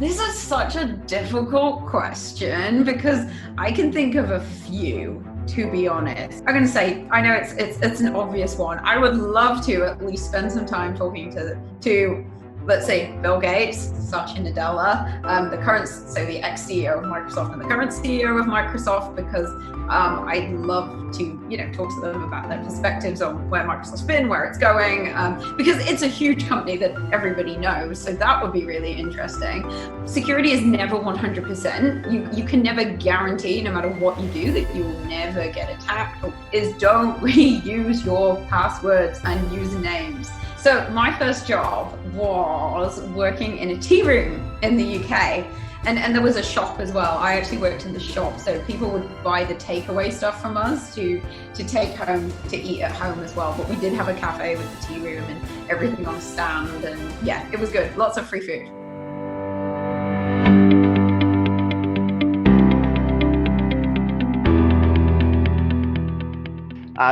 This is such a difficult question because I can think of a few, to be honest. I'm going to say, I know it's an obvious one. I would love to at least spend some time talking to let's say Bill Gates, Satya Nadella, the ex-CEO of Microsoft and the current CEO of Microsoft, because I'd love to, talk to them about their perspectives on where Microsoft's been, where it's going, because it's a huge company that everybody knows. So that would be really interesting. Security is never 100%. You can never guarantee, no matter what you do, that you will never get attacked. Don't reuse your passwords and usernames. So my first job was working in a tea room in the UK, and there was a shop as well. I actually worked in the shop, so people would buy the takeaway stuff from us to take home to eat at home as well. But we did have a cafe with the tea room and everything on stand, and yeah, it was good. Lots of free food.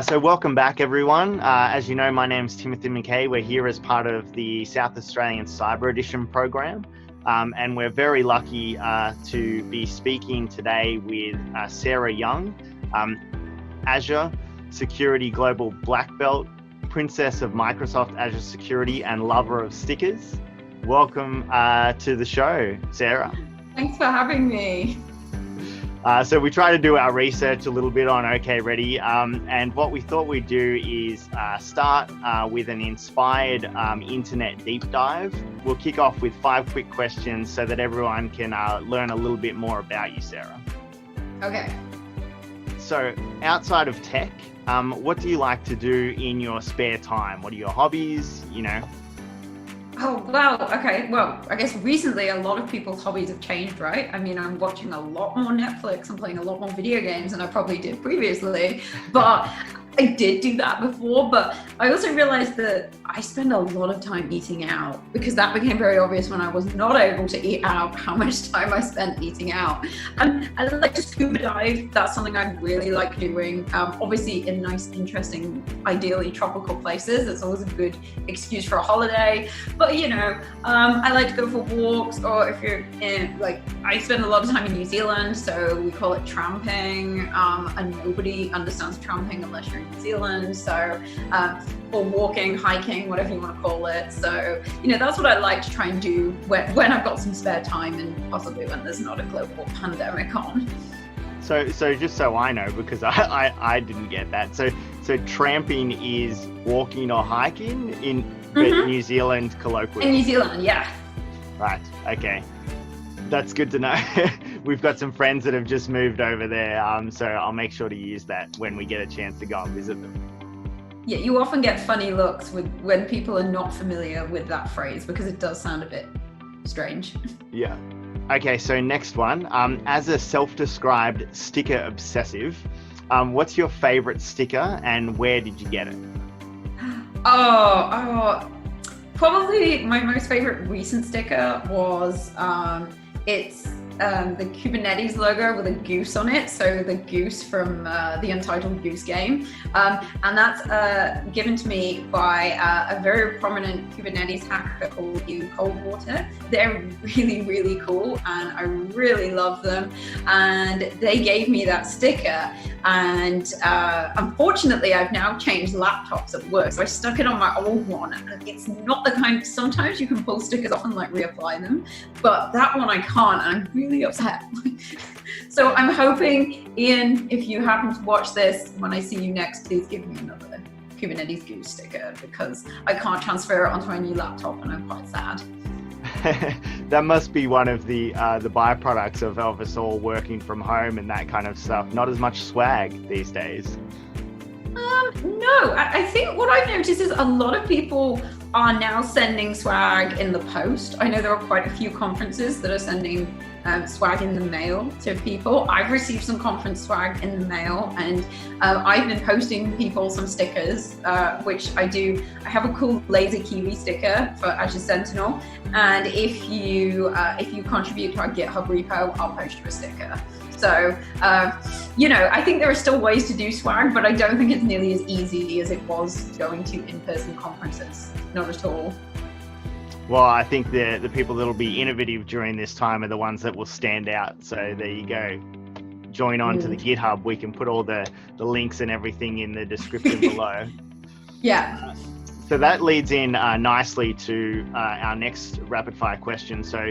So welcome back, everyone. As you know, my name's Timothy McKay. We're here as part of the South Australian Cyber Edition program. And we're very lucky to be speaking today with Sarah Young, Azure Security Global Black Belt, Princess of Microsoft Azure Security, and lover of stickers. Welcome to the show, Sarah. Thanks for having me. So we try to do our research a little bit on OK RDY, and what we thought we'd do is start with an inspired internet deep dive. We'll kick off with 5 quick questions so that everyone can learn a little bit more about you, Sarah. Okay. So outside of tech, what do you like to do in your spare time? What are your hobbies, Oh, wow. Okay. Well, I guess recently a lot of people's hobbies have changed, right? I mean, I'm watching a lot more Netflix and playing a lot more video games than I probably did previously, but I did do that before. But I also realized that I spend a lot of time eating out, because that became very obvious when I was not able to eat out, how much time I spent eating out. And I like to scuba dive. That's something I really like doing. Obviously in nice, interesting, ideally tropical places. It's always a good excuse for a holiday. But I like to go for walks, or if you're in, I spend a lot of time in New Zealand, so we call it tramping, and nobody understands tramping unless you're in New Zealand. So, or walking, hiking, whatever you want to call it. So, that's what I like to try and do when I've got some spare time, and possibly when there's not a global pandemic on. So just so I know, because I didn't get that. So tramping is walking or hiking in New Zealand colloquially. In New Zealand, yeah. Right. Okay. That's good to know. We've got some friends that have just moved over there, so I'll make sure to use that when we get a chance to go and visit them. Yeah, you often get funny looks when people are not familiar with that phrase, because it does sound a bit strange. Yeah. Okay, so next one. As a self-described sticker obsessive, what's your favorite sticker and where did you get it? Probably my most favorite recent sticker was it's the Kubernetes logo with a goose on it, so the goose from the Untitled Goose Game, and that's given to me by a very prominent Kubernetes hacker called Coldwater. They're really, really cool, and I really love them, and they gave me that sticker, and unfortunately I've now changed laptops at work, so I stuck it on my old one. It's not the kind, sometimes you can pull stickers off and reapply them, but that one I can't, and I'm really upset. So I'm hoping, Ian, if you happen to watch this, when I see you next, please give me another Kubernetes Goose sticker, because I can't transfer it onto my new laptop and I'm quite sad. That must be one of the byproducts of us all working from home and that kind of stuff. Not as much swag these days. No, I think what I've noticed is a lot of people are now sending swag in the post. I know there are quite a few conferences that are sending swag in the mail to people. I've received some conference swag in the mail, and I've been posting people some stickers, which I do. I have a cool laser kiwi sticker for Azure Sentinel, and if you contribute to our GitHub repo, I'll post you a sticker. So, I think there are still ways to do swag, but I don't think it's nearly as easy as it was going to in-person conferences. Not at all. Well, I think the people that'll be innovative during this time are the ones that will stand out. So there you go. Join on to the GitHub. We can put all the links and everything in the description below. Yeah. So that leads in nicely to our next rapid fire question. So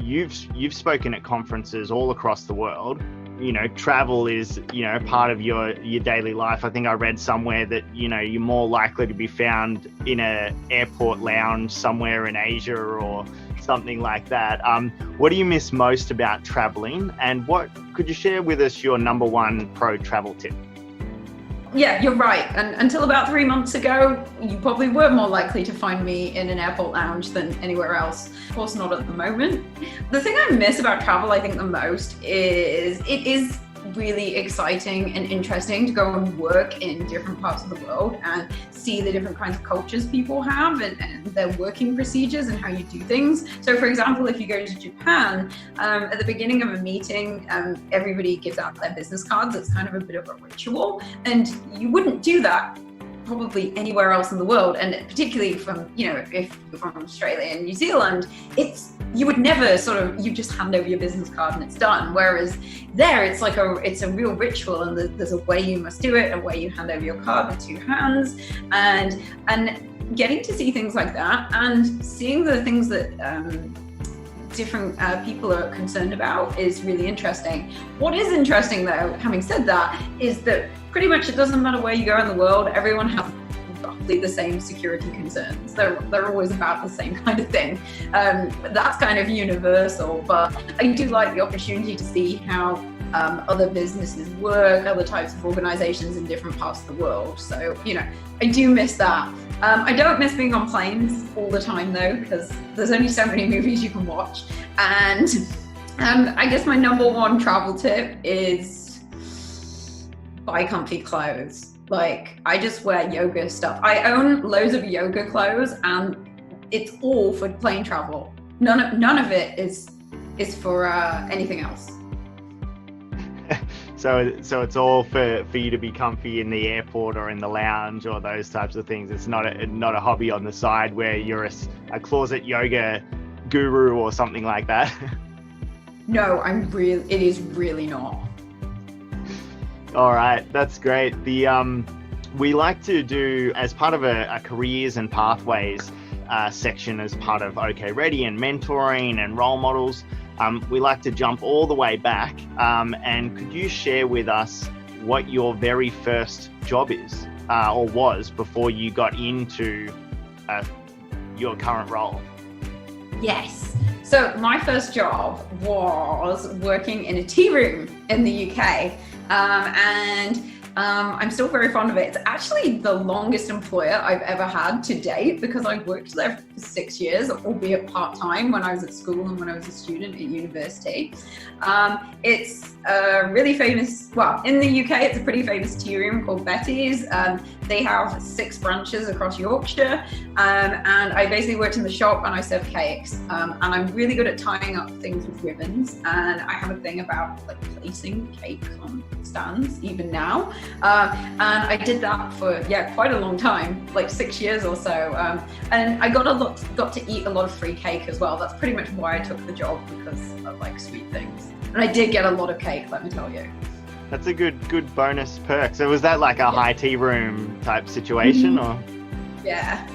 you've spoken at conferences all across the world. You know, travel is, you know, part of your daily life. I think I read somewhere that, you know, you're more likely to be found in an airport lounge somewhere in Asia or something like that. What do you miss most about traveling, and what could you share with us your number one pro travel tip? Yeah, you're right. And until about 3 months ago, you probably were more likely to find me in an airport lounge than anywhere else. Of course, not at the moment. The thing I miss about travel, I think the most, is it is really exciting and interesting to go and work in different parts of the world and see the different kinds of cultures people have and their working procedures and how you do things. So for example, if you go to Japan, at the beginning of a meeting, everybody gives out their business cards. It's kind of a bit of a ritual, and you wouldn't do that probably anywhere else in the world, and particularly from, you know, if you're from Australia and New Zealand, you would never you just hand over your business card and it's done. Whereas there, it's a real ritual, and there's a way you must do it, a way you hand over your card with two hands, and getting to see things like that and seeing the things that different people are concerned about is really interesting. What is interesting though, having said that, is that pretty much it doesn't matter where you go in the world, everyone has roughly the same security concerns. They're always about the same kind of thing. That's kind of universal, but I do like the opportunity to see how other businesses work, other types of organizations in different parts of the world. So, you know, I do miss that. I don't miss being on planes all the time though, because there's only so many movies you can watch. And I guess my number one travel tip is buy comfy clothes. Like, I just wear yoga stuff. I own loads of yoga clothes, and it's all for plane travel. None of it is for anything else. So it's all for you to be comfy in the airport or in the lounge or those types of things. It's not a hobby on the side where you're a closet yoga guru or something like that. No, it is really not. All right, that's great. We like to do, as part of a careers and pathways section, as part of OK Ready and mentoring and role models, we like to jump all the way back. And could you share with us what your very first job is or was before you got into your current role? Yes. So my first job was working in a tea room in the UK. And I'm still very fond of it. It's actually the longest employer I've ever had to date, because I worked there for 6 years, albeit part-time, when I was at school and when I was a student at university. It's a really famous, well, in the UK, it's a pretty famous tea room called Betty's. They have 6 branches across Yorkshire. And I basically worked in the shop and I served cakes. And I'm really good at tying up things with ribbons. And I have a thing about like placing cakes on stands even now. And I did that for quite a long time, like 6 years or so. And I got to eat a lot of free cake as well. That's pretty much why I took the job, because I like sweet things. And I did get a lot of cake, let me tell you. That's a good bonus perk. So was that like a high tea room type situation, or? Yeah.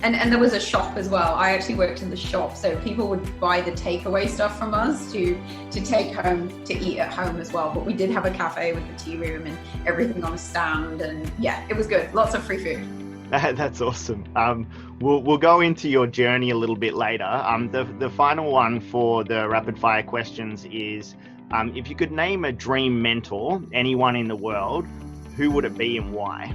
And there was a shop as well. I actually worked in the shop, so people would buy the takeaway stuff from us to take home to eat at home as well. But we did have a cafe with the tea room and everything on a stand, and yeah, it was good. Lots of free food. That's awesome. We'll go into your journey a little bit later. The final one for the rapid fire questions is, if you could name a dream mentor, anyone in the world, who would it be and why?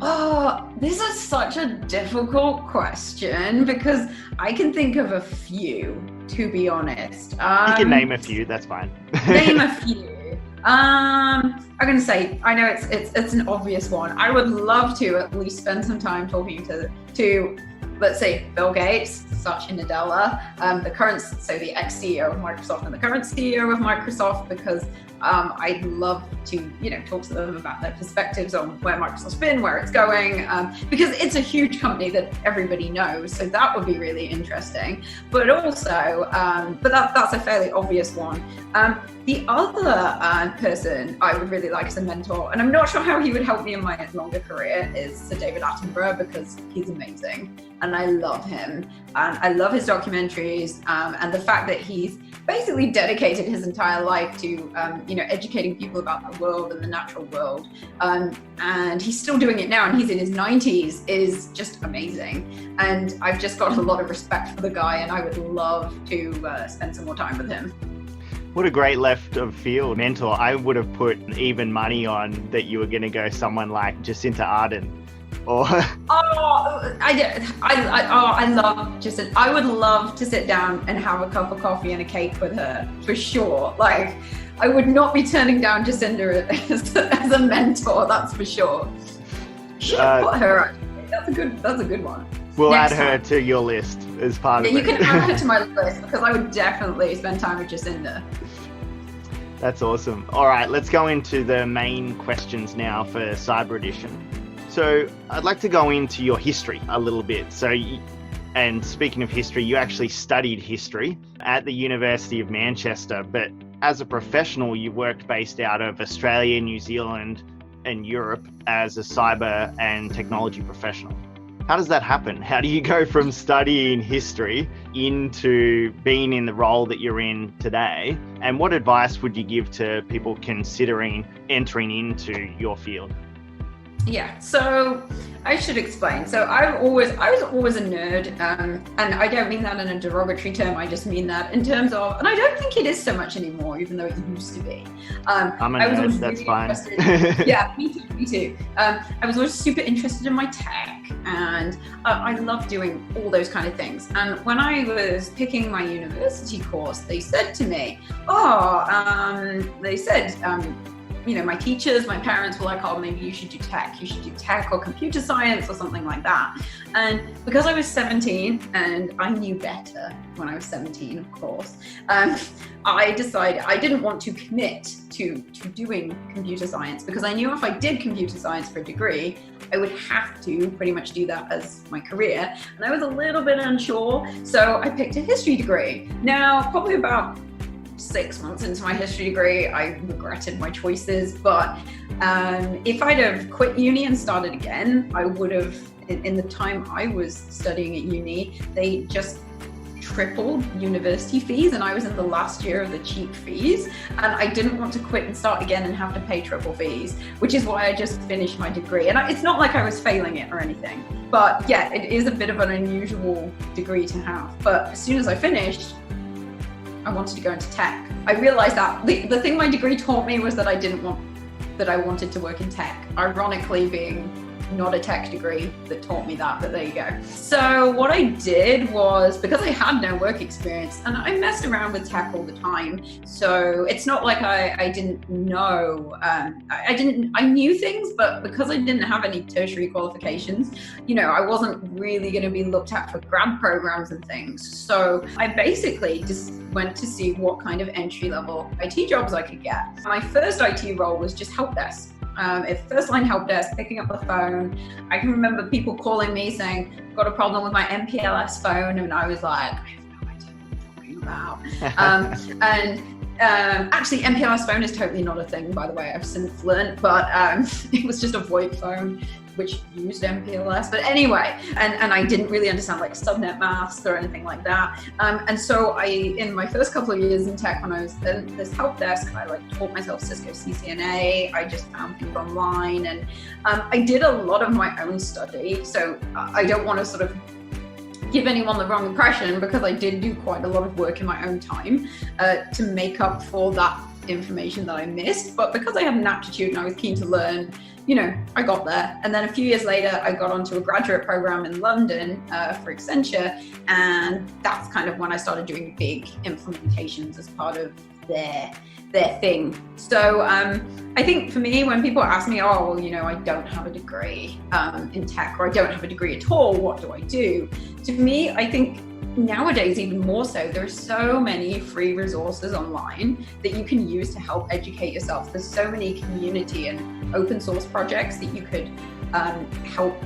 Oh, this is such a difficult question, because I can think of a few, to be honest. You can name a few, that's fine. Name a few. I'm going to say, I know it's an obvious one. I would love to at least spend some time talking to let's say, Bill Gates, Satya Nadella, the ex-CEO of Microsoft and the current CEO of Microsoft, because I'd love to, talk to them about their perspectives on where Microsoft's been, where it's going, because it's a huge company that everybody knows. So that would be really interesting. But also, that's a fairly obvious one. The other person I would really like as a mentor, and I'm not sure how he would help me in my longer career, is Sir David Attenborough, because he's amazing and I love him. And I love his documentaries, and the fact that he's basically dedicated his entire life to, educating people about the world and the natural world. And he's still doing it now, and he's in his 90s, is just amazing. And I've just got a lot of respect for the guy, and I would love to spend some more time with him. What a great left of field mentor. I would have put even money on that you were going to go someone like Jacinta Ardern. Or I love Jacinta. I would love to sit down and have a cup of coffee and a cake with her, for sure. Like, I would not be turning down Jacinta as a mentor, that's for sure. Should put her, actually. That's a good one. We'll add her to your list as part of it. You can add her to my list, because I would definitely spend time with Jacinta. That's awesome. All right, let's go into the main questions now for Cyber Edition. So I'd like to go into your history a little bit. And speaking of history, you actually studied history at the University of Manchester, but as a professional, you worked based out of Australia, New Zealand, and Europe as a cyber and technology professional. How does that happen? How do you go from studying history into being in the role that you're in today? And what advice would you give to people considering entering into your field? Yeah, so I should explain. So I was always a nerd, and I don't mean that in a derogatory term. I just mean that in terms of, and I don't think it is so much anymore, even though it used to be. I'm a nerd, that's fine. Yeah, me too. I was always super interested in my tech, and I love doing all those kind of things. And when I was picking my university course, they said to me, my teachers, my parents were like, oh, maybe you should do tech. You should do tech or computer science or something like that. And because I was 17 and I knew better when I was 17, of course, I decided I didn't want to commit to doing computer science, because I knew if I did computer science for a degree, I would have to pretty much do that as my career. And I was a little bit unsure. So I picked a history degree. Now, probably about 6 months into my history degree, I regretted my choices, but if I'd have quit uni and started again, I would have, in the time I was studying at uni, they just tripled university fees, and I was in the last year of the cheap fees, and I didn't want to quit and start again and have to pay triple fees, which is why I just finished my degree. And it's not like I was failing it or anything, but yeah, it is a bit of an unusual degree to have. But as soon as I finished, I wanted to go into tech. I realized that the thing my degree taught me was that I wanted to work in tech, ironically being not a tech degree that taught me that, but there you go. So what I did was, because I had no work experience, and I messed around with tech all the time, so it's not like I didn't know, I knew things, but because I didn't have any tertiary qualifications, I wasn't really going to be looked at for grad programs and things. So I basically just went to see what kind of entry-level IT jobs I could get. My first IT role was just help desk. First line help desk, picking up the phone. I can remember people calling me saying, got a problem with my MPLS phone, and I was like, I have no idea what you're talking about. Actually, MPLS phone is totally not a thing, by the way, I've since learned, but it was just a VoIP phone which used MPLS. But anyway, and I didn't really understand like subnet masks or anything like that. And so in my first couple of years in tech, when I was in this help desk, I taught myself Cisco CCNA. I just found things online, and I did a lot of my own study. So I don't want to sort of give anyone the wrong impression, because I did do quite a lot of work in my own time to make up for that information that I missed. But because I had an aptitude and I was keen to learn, I got there. And then a few years later, I got onto a graduate program in London for Accenture. And that's kind of when I started doing big implementations as part of their thing. So I think for me, when people ask me, oh, well, you know, I don't have a degree in tech, or I don't have a degree at all, what do I do? To me, I think nowadays, even more so, there's so many free resources online that you can use to help educate yourself. There's so many community and open source projects that you could help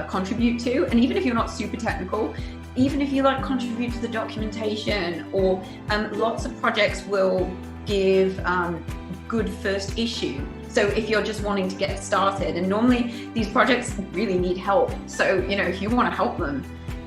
contribute to. And even if you're not super technical, even if you like contribute to the documentation, or lots of projects will give good first issue. So if you're just wanting to get started, and normally these projects really need help. So, you know, if you want to help them,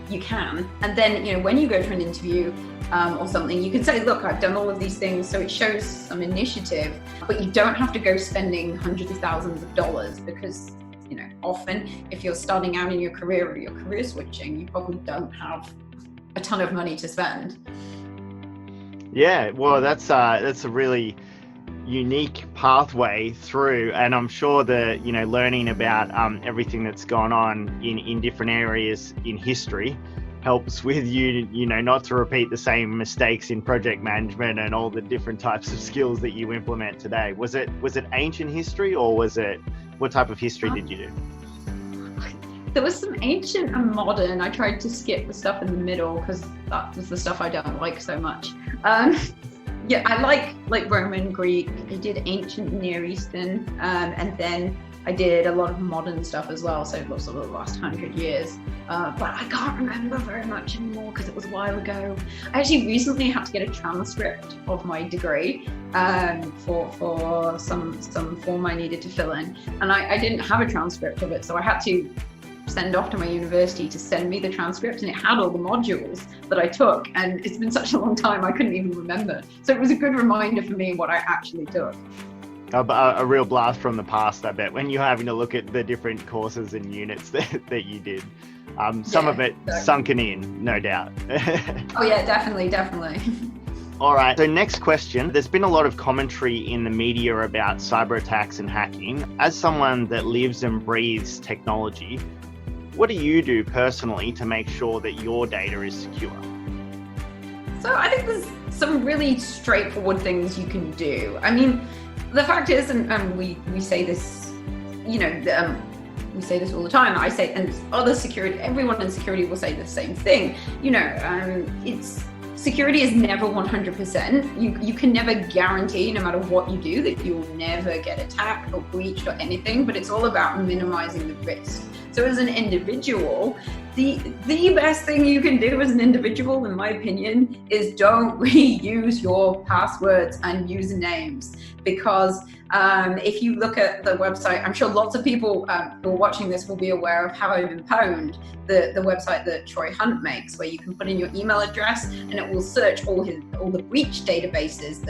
you can. And then, you know, when you go to an interview or something, you can say, look, I've done all of these things. So it shows some initiative, but you don't have to go spending hundreds of thousands of dollars, because, you know, often if you're starting out in your career or you're career switching, you probably don't have a ton of money to spend. Yeah, well, that's a really unique pathway through, and I'm sure that, you know, learning about everything that's gone on in different areas in history helps with you know, not to repeat the same mistakes in project management and all the different types of skills that you implement today. Was it ancient history, or what type of history did you do? There was some ancient and modern. I tried to skip the stuff in the middle because that was the stuff I don't like so much. Yeah, I like Roman, Greek. I did ancient Near Eastern, and then I did a lot of modern stuff as well. So sort of the last 100 years. But I can't remember very much anymore because it was a while ago. I actually recently had to get a transcript of my degree for some form I needed to fill in, and I didn't have a transcript of it, so I had to send off to my university to send me the transcript, and it had all the modules that I took, and it's been such a long time I couldn't even remember. So it was a good reminder for me what I actually took. A real blast from the past, I bet, when you're having to look at the different courses and units that you did. Some of it sunken in, no doubt. Oh yeah, definitely. All right, so next question. There's been a lot of commentary in the media about cyber attacks and hacking. As someone that lives and breathes technology, what do you do personally to make sure that your data is secure? So I think there's some really straightforward things you can do. I mean, the fact is, and we say this, you know, we say this all the time. I say, and everyone in security will say the same thing. You know, security is never 100%. You can never guarantee, no matter what you do, that you'll never get attacked or breached or anything, but it's all about minimizing the risk. So as an individual, the best thing you can do as an individual, in my opinion, is don't reuse your passwords and usernames, because if you look at the website, I'm sure lots of people who are watching this will be aware of Have I Been Pwned, the website that Troy Hunt makes, where you can put in your email address and it will search all the breach databases,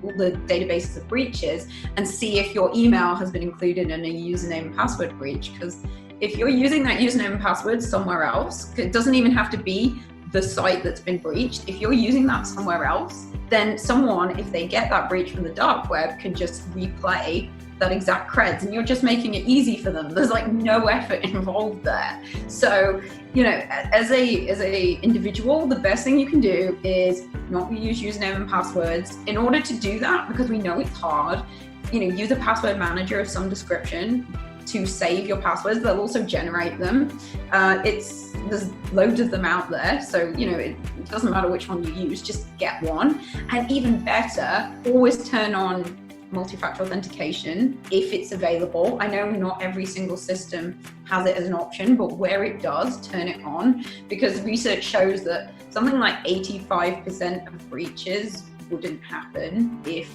all the databases of breaches, and see if your email has been included in a username and password breach. Because if you're using that username and password somewhere else, it doesn't even have to be the site that's been breached. If you're using that somewhere else, then someone, if they get that breach from the dark web, can just replay that exact creds, and you're just making it easy for them. There's like no effort involved there. So, you know, as a individual, the best thing you can do is not reuse username and passwords. In order to do that, because we know it's hard, you know, use a password manager of some description to save your passwords. They'll also generate them. There's loads of them out there, so you know it doesn't matter which one you use, just get one. And even better, always turn on multi-factor authentication if it's available. I know not every single system has it as an option, but where it does, turn it on, because research shows that something like 85% of breaches wouldn't happen if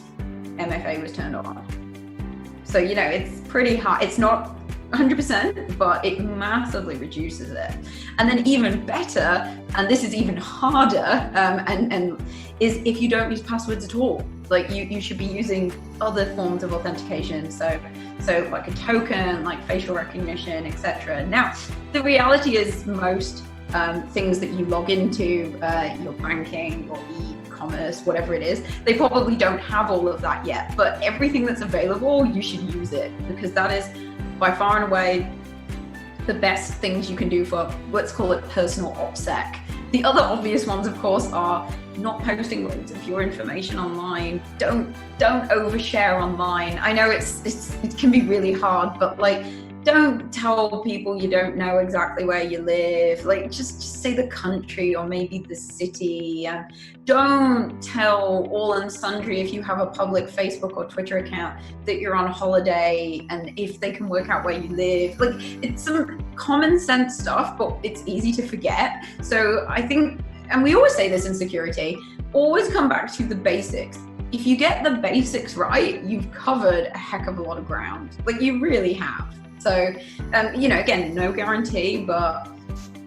MFA was turned on. So, you know, it's pretty hard. It's not 100%, but it massively reduces it. And then even better, and this is even harder, and is if you don't use passwords at all. Like you should be using other forms of authentication. So like a token, like facial recognition, etc. Now, the reality is most things that you log into, your banking or e-commerce, whatever it is, they probably don't have all of that yet. But everything that's available, you should use it, because that is by far and away the best things you can do for, let's call it personal OPSEC. The other obvious ones, of course, are not posting loads of your information online. Don't overshare online. I know it can be really hard, but like, don't tell people you don't know exactly where you live. Like, just say the country or maybe the city. Don't tell all and sundry, if you have a public Facebook or Twitter account, that you're on holiday and if they can work out where you live. Like, it's some common sense stuff, but it's easy to forget. So I think, and we always say this in security, always come back to the basics. If you get the basics right, you've covered a heck of a lot of ground. Like, you really have. So, again, no guarantee, but,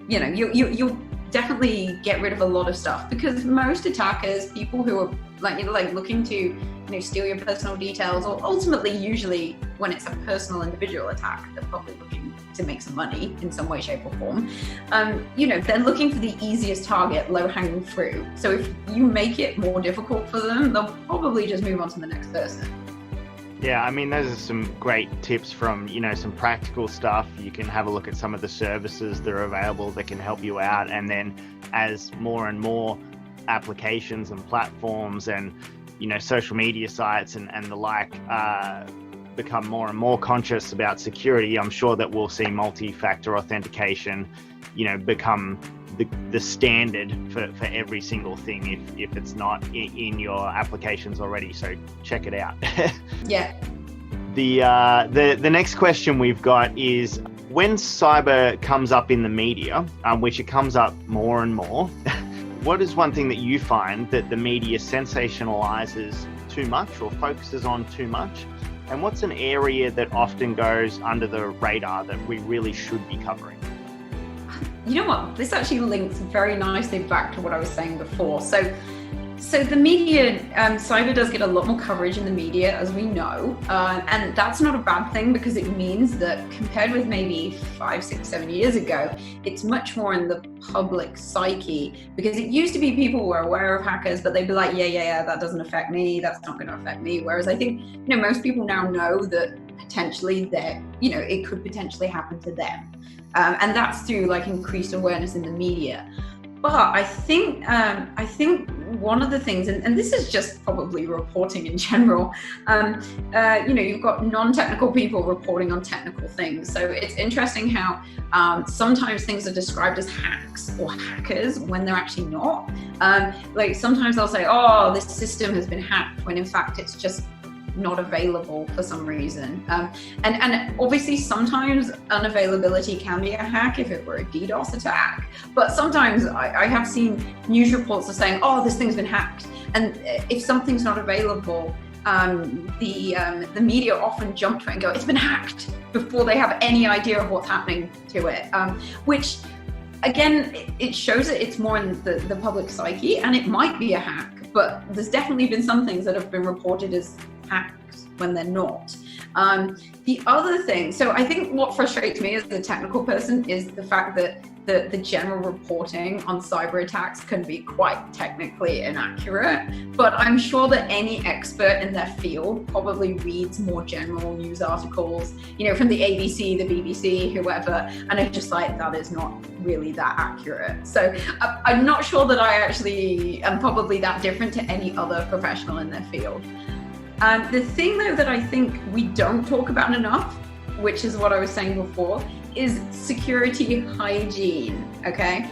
you'll definitely get rid of a lot of stuff, because most attackers, people who are like looking to, steal your personal details, or ultimately, usually when it's a personal individual attack, they're probably looking to make some money in some way, shape or form. They're looking for the easiest target, low hanging fruit. So if you make it more difficult for them, they'll probably just move on to the next person. Yeah, I mean, those are some great tips from, some practical stuff. You can have a look at some of the services that are available that can help you out. And then as more and more applications and platforms and, social media sites and the like become more and more conscious about security, I'm sure that we'll see multi-factor authentication, become the standard for every single thing if it's not in your applications already. So check it out. Yeah. The next question we've got is, when cyber comes up in the media, which it comes up more and more, what is one thing that you find that the media sensationalizes too much or focuses on too much? And what's an area that often goes under the radar that we really should be covering? You know what? This actually links very nicely back to what I was saying before. So the media, cyber does get a lot more coverage in the media, as we know, and that's not a bad thing, because it means that compared with maybe 5, 6, 7 years ago, it's much more in the public psyche, because it used to be people were aware of hackers, but they'd be like, yeah, that doesn't affect me, that's not going to affect me. Whereas I think, most people now know that potentially it could potentially happen to them. And that's through like increased awareness in the media. But I think one of the things, and this is just probably reporting in general, you've got non-technical people reporting on technical things. So it's interesting how sometimes things are described as hacks or hackers when they're actually not. Like sometimes they'll say, oh, this system has been hacked, when in fact it's just not available for some reason. And obviously sometimes unavailability can be a hack if it were a DDoS attack. But sometimes I have seen news reports are saying, oh, this thing's been hacked. And if something's not available, the media often jump to it and go, it's been hacked, before they have any idea of what's happening to it. Which, again, it shows that it's more in the public psyche, and it might be a hack. But there's definitely been some things that have been reported as hacks when they're not. The other thing, so I think what frustrates me as a technical person is the fact that the general reporting on cyber attacks can be quite technically inaccurate, but I'm sure that any expert in their field probably reads more general news articles, from the ABC, the BBC, whoever, and it's just like, that is not really that accurate. So I'm not sure that I actually am probably that different to any other professional in their field. The thing though that I think we don't talk about enough, which is what I was saying before, is security hygiene, okay?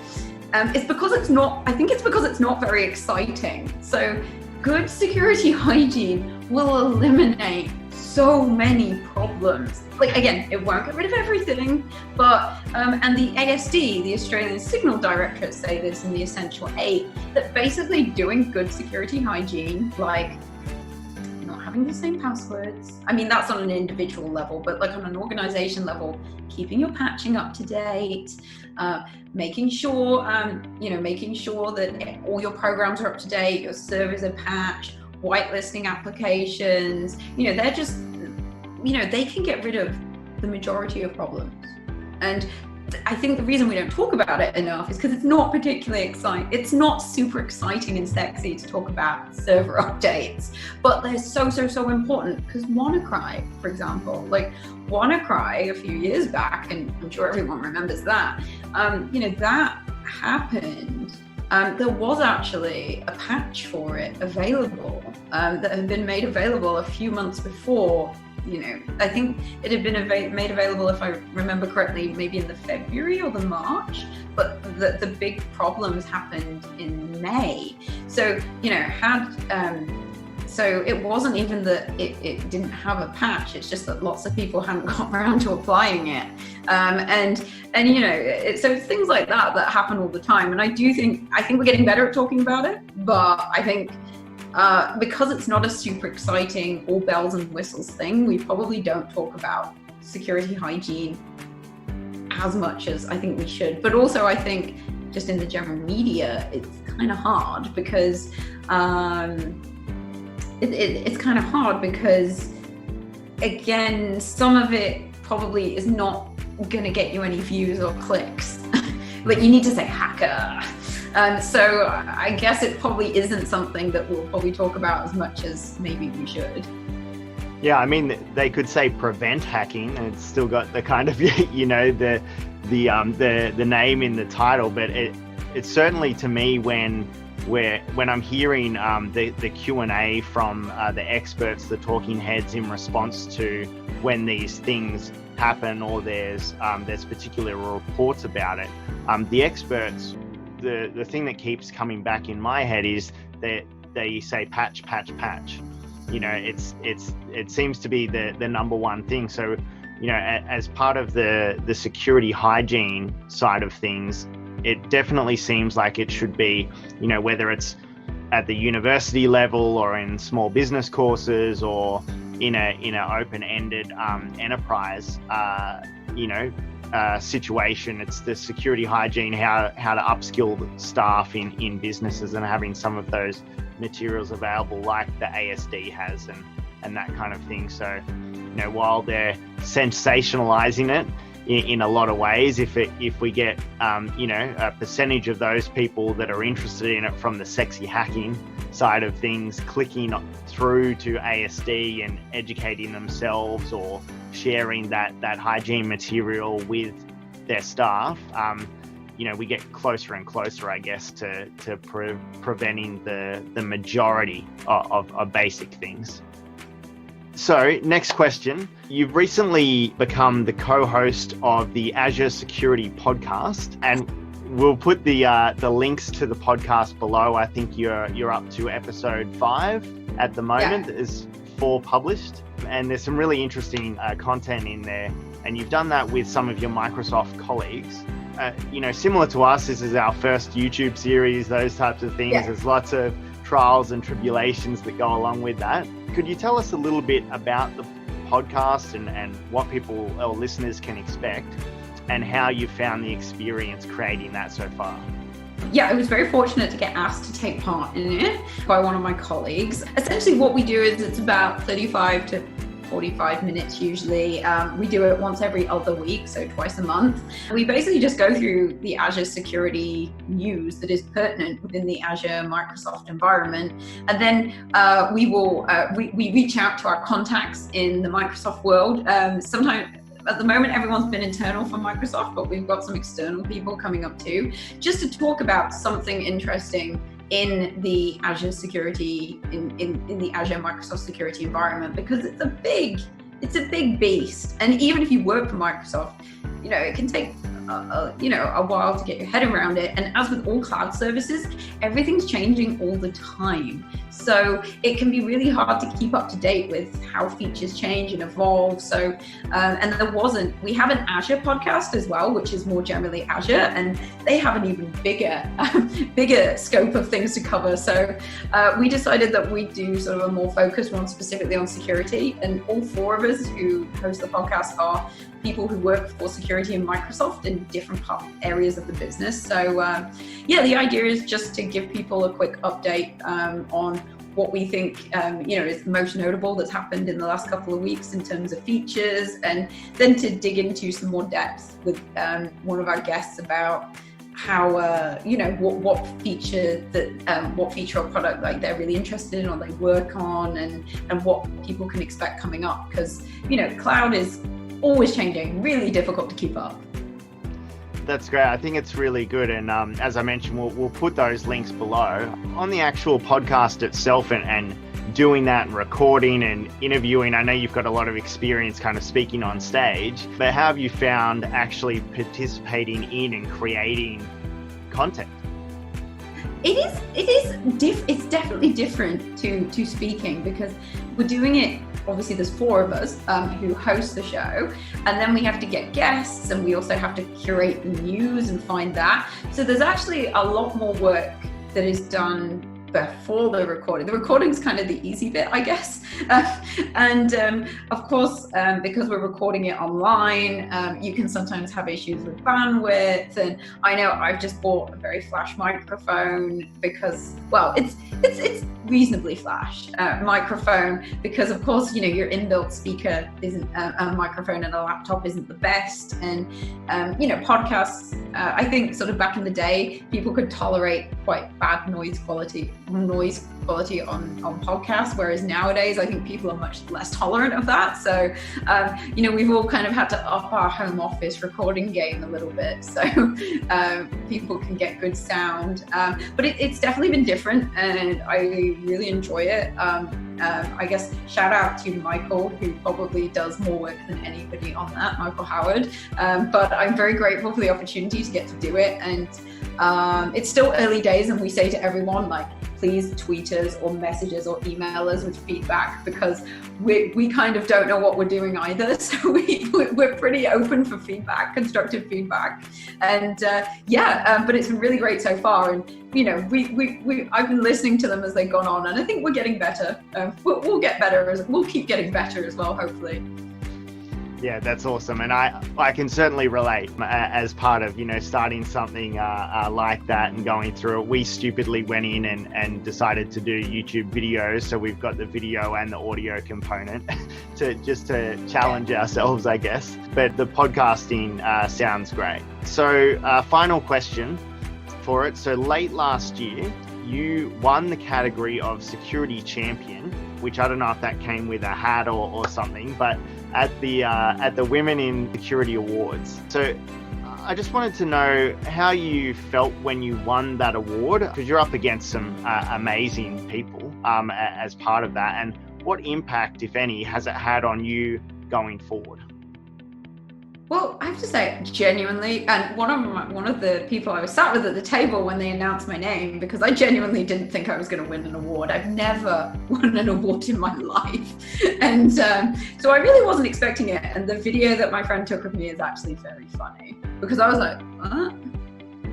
It's because it's not very exciting. So good security hygiene will eliminate so many problems. Like, again, it won't get rid of everything, but, and the ASD, the Australian Signal Directorate, say this in the Essential 8, that basically doing good security hygiene, like not having the same passwords. I mean, that's on an individual level, but like on an organization level, keeping your patching up to date, making sure that all your programs are up to date, your servers are patched, whitelisting applications, they're just, they can get rid of the majority of problems. And I think the reason we don't talk about it enough is because it's not particularly exciting. It's not super exciting and sexy to talk about server updates, but they're so important. Because WannaCry, for example, like WannaCry a few years back, and I'm sure everyone remembers that, that happened there was actually a patch for it available that had been made available a few months before. I think it had been made available, if I remember correctly, maybe in the February or the March, but the big problems happened in May. So, so it wasn't even that it didn't have a patch, it's just that lots of people hadn't gotten around to applying it. So it's things like that happen all the time. And I think we're getting better at talking about it, but I think because it's not a super exciting all bells and whistles thing, we probably don't talk about security hygiene as much as I think we should. But also I think just in the general media, it's kind of hard because it's kind of hard because, again, some of it probably is not going to get you any views or clicks. Like, you need to say hacker. So I guess it probably isn't something that we'll probably talk about as much as maybe we should. Yeah, I mean, they could say prevent hacking, and it's still got the kind of, the name in the title, but it's certainly, to me, when I'm hearing the Q&A from the experts, the talking heads, in response to when these things happen or there's particular reports about it, the experts, the thing that keeps coming back in my head is that they say patch. It seems to be the number one thing. So, as part of the security hygiene side of things, it definitely seems like it should be, whether it's at the university level or in small business courses or in a open-ended enterprise, situation. It's the security hygiene, how to upskill the staff in businesses, and having some of those materials available like the ASD has and that kind of thing. So, while they're sensationalizing it in a lot of ways, if we get a percentage of those people that are interested in it from the sexy hacking side of things clicking through to ASD and educating themselves or sharing that hygiene material with their staff, we get closer and closer, I guess, to preventing the majority of basic things. So, next question. You've recently become the co-host of the Azure Security Podcast, and we'll put the links to the podcast below. I think you're up to episode 5 at the moment. There's 4 published, and there's some really interesting content in there. And you've done that with some of your Microsoft colleagues. Similar to us, this is our first YouTube series, those types of things. Yeah. There's lots of trials and tribulations that go along with that. Could you tell us a little bit about the podcast and what people or listeners can expect, and how you found the experience creating that so far? Yeah, I was very fortunate to get asked to take part in it by one of my colleagues. Essentially what we do is it's about 35 to 45 minutes usually. We do it once every other week, so twice a month. We basically just go through the Azure security news that is pertinent within the Azure Microsoft environment. And then we reach out to our contacts in the Microsoft world. Sometimes, at the moment, everyone's been internal for Microsoft, but we've got some external people coming up too, just to talk about something interesting in the Azure security, in the Azure Microsoft security environment, because it's a big beast. And even if you work for Microsoft, it can take a while to get your head around it. And as with all cloud services, everything's changing all the time. So it can be really hard to keep up to date with how features change and evolve. So, and we have an Azure podcast as well, which is more generally Azure, and they have an even bigger scope of things to cover. So we decided that we'd do sort of a more focused one specifically on security. And all 4 of us who host the podcast are people who work for security in Microsoft in different areas of the business. So the idea is just to give people a quick update on what we think is most notable that's happened in the last couple of weeks in terms of features, and then to dig into some more depth with one of our guests about how what feature or product like they're really interested in or they work on, and what people can expect coming up, because cloud is always changing, really difficult to keep up. That's great. I think it's really good. And as I mentioned, we'll put those links below. On the actual podcast itself and doing that and recording and interviewing, I know you've got a lot of experience kind of speaking on stage, but how have you found actually participating in and creating content? It's definitely different to speaking, because we're doing it, obviously there's 4 of us who host the show, and then we have to get guests, and we also have to curate the news and find that. So there's actually a lot more work that is done before the recording. The recording's kind of the easy bit, I guess. Of course, because we're recording it online, you can sometimes have issues with bandwidth. And I know I've just bought a very flash microphone because, well, it's reasonably flash microphone, because of course, you know, your inbuilt speaker isn't a microphone, and a laptop isn't the best. And you know, podcasts, I think sort of back in the day, people could tolerate quite bad noise quality on podcasts, whereas nowadays I think people are much less tolerant of that. So you know, we've all kind of had to up our home office recording game a little bit, so people can get good sound. But it's definitely been different, and I really enjoy it. I guess shout out to Michael, who probably does more work than anybody on that, Michael Howard. But I'm very grateful for the opportunity to get to do it. And it's still early days, and we say to everyone, like, please tweet us or message us or email us with feedback, because we kind of don't know what we're doing either. So we're pretty open for feedback, constructive feedback. And but it's been really great so far. And you know, I've been listening to them as they've gone on, and I think we're getting better. We'll get better, we'll keep getting better as well, hopefully. Yeah, that's awesome. And I can certainly relate as part of, you know, starting something like that and going through it. We stupidly went in and decided to do YouTube videos. So we've got the video and the audio component to challenge ourselves, I guess. But the podcasting sounds great. So final question for it. So late last year, you won the category of Security Champion, which I don't know if that came with a hat or something, but at the Women in Security Awards. So I just wanted to know how you felt when you won that award, because you're up against some amazing people as part of that, and what impact, if any, has it had on you going forward? Well, I have to say, genuinely, and one of the people I was sat with at the table when they announced my name, because I genuinely didn't think I was going to win an award. I've never won an award in my life. And so I really wasn't expecting it. And the video that my friend took of me is actually very funny, because I was like, what?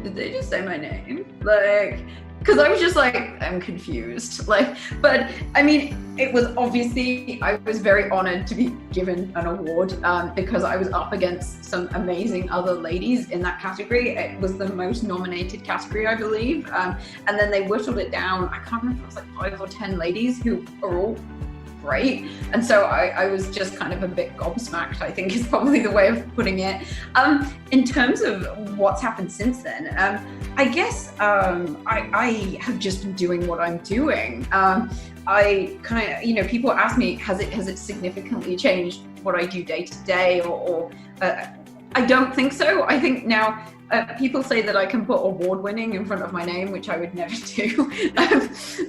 Did they just say my name? Like, because I was just like, I'm confused. Like, but I mean, it was obviously, I was very honored to be given an award because I was up against some amazing other ladies in that category. It was the most nominated category, I believe. And then they whittled it down. I can't remember if it was like 5 or 10 ladies who are all great. And so I was just kind of a bit gobsmacked, I think is probably the way of putting it. In terms of what's happened since then, I guess I have just been doing what I'm doing. I kind of, you know, people ask me, has it significantly changed what I do day to day, or I don't think so. I think now people say that I can put award-winning in front of my name, which I would never do.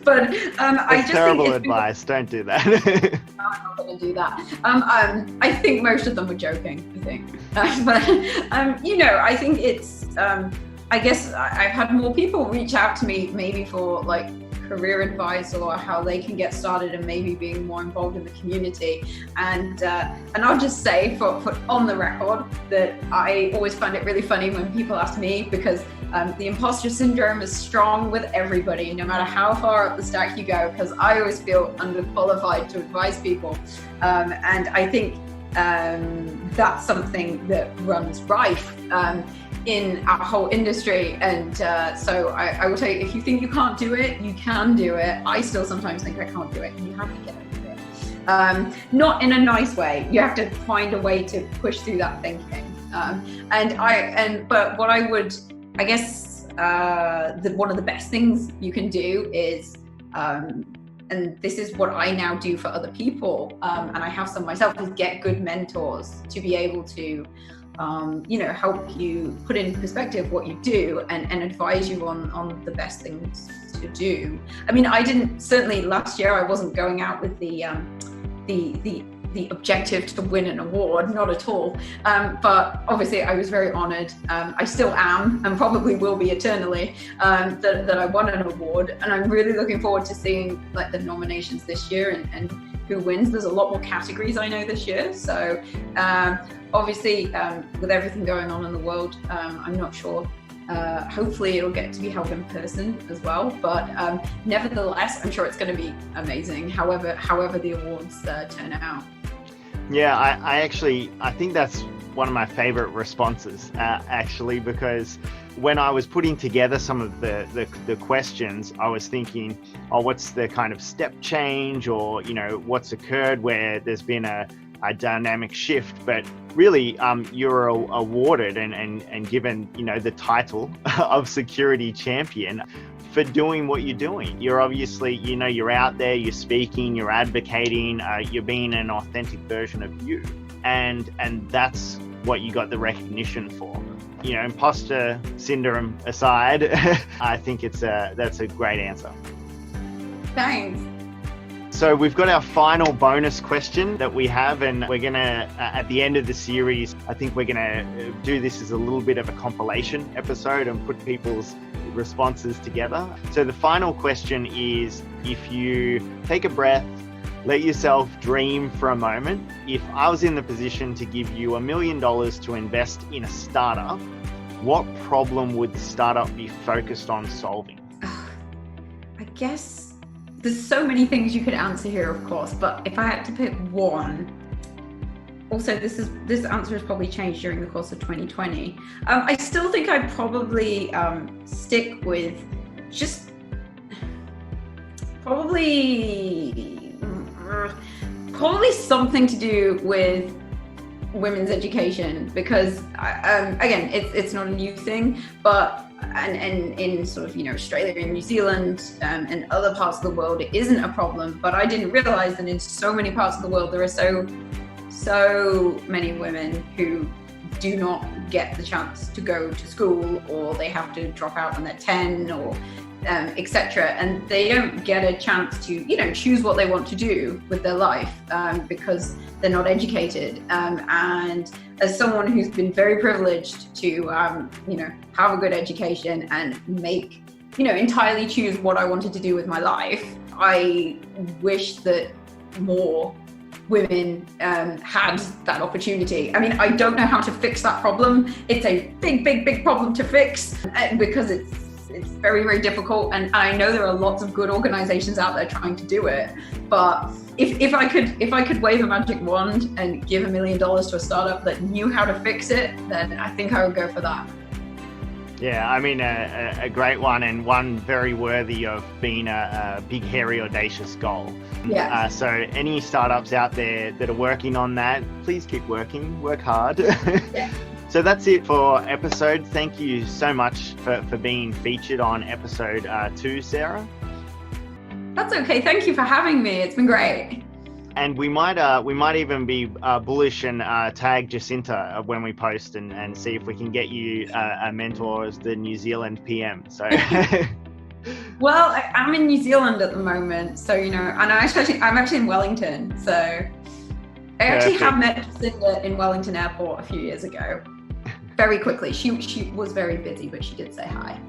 But I just terrible think advice. Don't do that. I'm not going to do that. I think most of them were joking, I think. But you know, I think it's. I guess I've had more people reach out to me, maybe for like career advice or how they can get started and maybe being more involved in the community. And I'll just say for on the record that I always find it really funny when people ask me, because the imposter syndrome is strong with everybody, no matter how far up the stack you go, because I always feel underqualified to advise people. And I think that's something that runs rife in our whole industry. And so I will tell you, if you think you can't do it, you can do it. I still sometimes think I can't do it, and you have to get over it. Not in a nice way. You have to find a way to push through that thinking. But what I would, I guess, one of the best things you can do is, and this is what I now do for other people, and I have some myself, is get good mentors to be able to help you put in perspective what you do and advise you on the best things to do. I mean, certainly last year I wasn't going out with the objective to win an award, not at all. But obviously I was very honored. I still am and probably will be eternally, that I won an award. And I'm really looking forward to seeing like the nominations this year and who wins. There's a lot more categories I know this year. So obviously with everything going on in the world, I'm not sure. Hopefully it'll get to be held in person as well, but nevertheless, I'm sure it's going to be amazing. However the awards turn out. Yeah, I think that's one of my favorite responses, actually, because when I was putting together some of the questions, I was thinking, what's the kind of step change, or what's occurred where there's been a dynamic shift. But really, you're awarded and given the title of security champion for doing what you're doing. You're obviously you're out there, you're speaking, you're advocating, you're being an authentic version of you, and that's what you got the recognition for. Imposter syndrome aside, I think that's a great answer. Thanks. So we've got our final bonus question that we have, and we're gonna, at the end of the series, I think we're gonna do this as a little bit of a compilation episode and put people's responses together. So the final question is, if you take a breath, let yourself dream for a moment. If I was in the position to give you $1 million to invest in a startup, what problem would the startup be focused on solving? I guess there's so many things you could answer here, of course, but if I had to pick one, also this answer has probably changed during the course of 2020. I still think I'd probably stick with just probably something to do with women's education, because again, it's not a new thing, but and in sort of Australia and New Zealand and other parts of the world it isn't a problem, but I didn't realize that in so many parts of the world there are so many women who do not get the chance to go to school, or they have to drop out when they're 10, or etc., and they don't get a chance to choose what they want to do with their life because they're not educated. And as someone who's been very privileged to have a good education and make entirely choose what I wanted to do with my life, I wish that more women had that opportunity. I mean, I don't know how to fix that problem. It's a big problem to fix because it's very, very difficult, and I know there are lots of good organizations out there trying to do it. But if I could wave a magic wand and give $1 million to a startup that knew how to fix it, then I think I would go for that. Yeah, I mean, a great one, and one very worthy of being a big, hairy, audacious goal. Yeah. So any startups out there that are working on that, please keep working, work hard. Yeah. So that's it for episode. Thank you so much for being featured on episode 2, Sarah. That's okay. Thank you for having me. It's been great. And we might even be bullish and tag Jacinta when we post and see if we can get you a mentor as the New Zealand PM. So. Well, I'm in New Zealand at the moment, so and I'm actually in Wellington. So I actually have met Jacinta in Wellington Airport a few years ago. Very quickly. She was very busy, but she did say hi.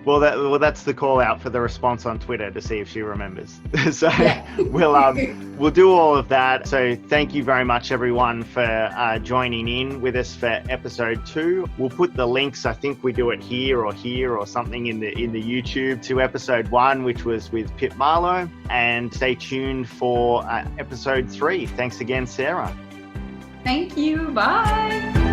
Well, that's the call out for the response on Twitter to see if she remembers. So yeah. we'll do all of that. So thank you very much, everyone, for joining in with us for episode 2. We'll put the links. I think we do it here or something in the YouTube to episode 1, which was with Pip Marlowe, and stay tuned for episode 3. Thanks again, Sarah. Thank you. Bye.